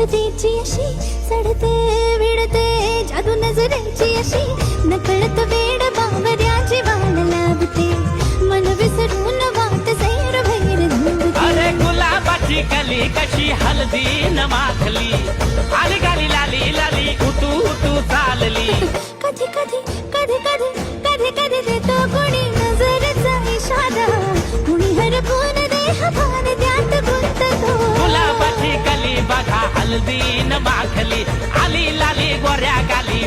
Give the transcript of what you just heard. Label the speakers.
Speaker 1: हसतेची अशी चढते विडते जादू नजरेची अशी नकळत वेड बावऱ्याची वाण लाभते मन विसरून वाट सैर भैर धुंदते.
Speaker 2: अरे गुलाबाची कली कशी हलदी न माखली आली गाली लाली लाली उठू उठू चालली.
Speaker 1: कधी कधी कधी कधी कधी कधी देतो कोणी नजरेचा इशारा कुणी हरपून देह भान त्यात गुंततो.
Speaker 2: गुलाबाची कली बघा हलदी न माखली आली लाली गोऱ्या गाली.